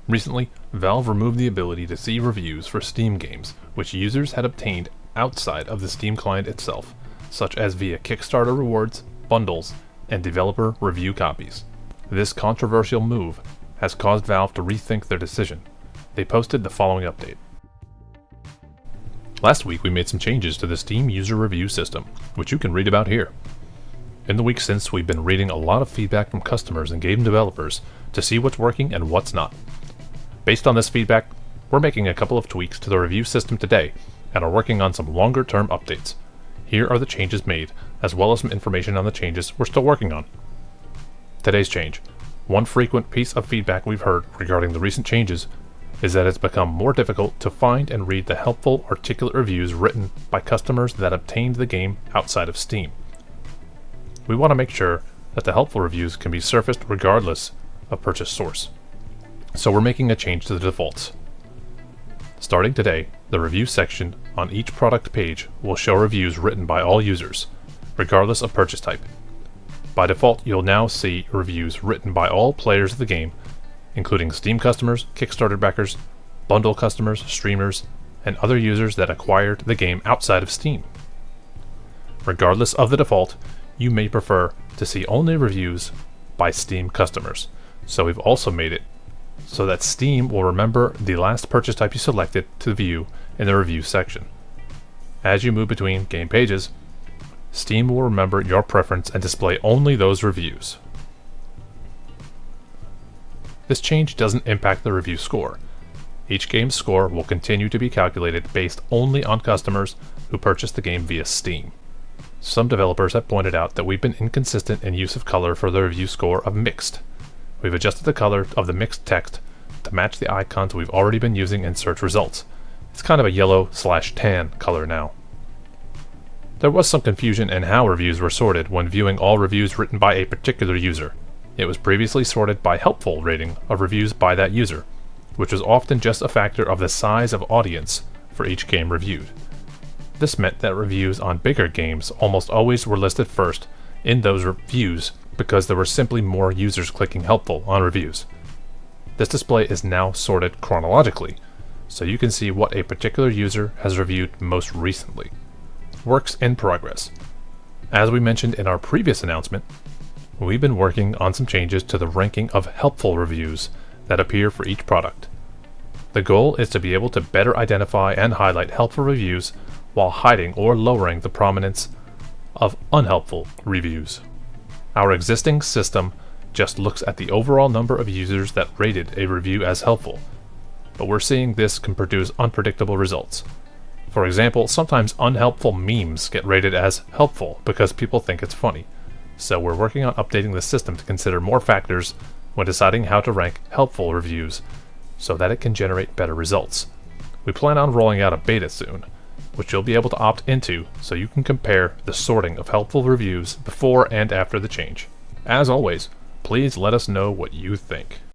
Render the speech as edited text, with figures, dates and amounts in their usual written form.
Recently, Valve removed the ability to see reviews for Steam games, which users had obtained outside of the Steam client itself, such as via Kickstarter rewards, bundles, and developer review copies. This controversial move has caused Valve to rethink their decision. They posted the following update. Last week we made some changes to the Steam user review system, which you can read about here. In the week since, we've been reading a lot of feedback from customers and game developers to see what's working and what's not. Based on this feedback, we're making a couple of tweaks to the review system today and are working on some longer-term updates. Here are the changes made, as well as some information on the changes we're still working on. Today's change. One frequent piece of feedback we've heard regarding the recent changes is that it's become more difficult to find and read the helpful, articulate reviews written by customers that obtained the game outside of Steam. We want to make sure that the helpful reviews can be surfaced regardless of purchase source. So we're making a change to the defaults. Starting today, the review section on each product page will show reviews written by all users, regardless of purchase type. By default, you'll now see reviews written by all players of the game, including Steam customers, Kickstarter backers, bundle customers, streamers, and other users that acquired the game outside of Steam. Regardless of the default, you may prefer to see only reviews by Steam customers, so we've also made it so that Steam will remember the last purchase type you selected to view in the review section. As you move between game pages, Steam will remember your preference and display only those reviews. This change doesn't impact the review score. Each game's score will continue to be calculated based only on customers who purchased the game via Steam. Some developers have pointed out that we've been inconsistent in use of color for the review score of mixed. We've adjusted the color of the mixed text to match the icons we've already been using in search results. It's kind of a yellow/tan color now. There was some confusion in how reviews were sorted when viewing all reviews written by a particular user. It was previously sorted by helpful rating of reviews by that user, which was often just a factor of the size of audience for each game reviewed. This meant that reviews on bigger games almost always were listed first in those reviews because there were simply more users clicking helpful on reviews. This display is now sorted chronologically, so you can see what a particular user has reviewed most recently. Works in progress. As we mentioned in our previous announcement, we've been working on some changes to the ranking of helpful reviews that appear for each product. The goal is to be able to better identify and highlight helpful reviews while hiding or lowering the prominence of unhelpful reviews. Our existing system just looks at the overall number of users that rated a review as helpful, but we're seeing this can produce unpredictable results. For example, sometimes unhelpful memes get rated as helpful because people think it's funny, so we're working on updating the system to consider more factors when deciding how to rank helpful reviews so that it can generate better results. We plan on rolling out a beta soon, which you'll be able to opt into so you can compare the sorting of helpful reviews before and after the change. As always, please let us know what you think.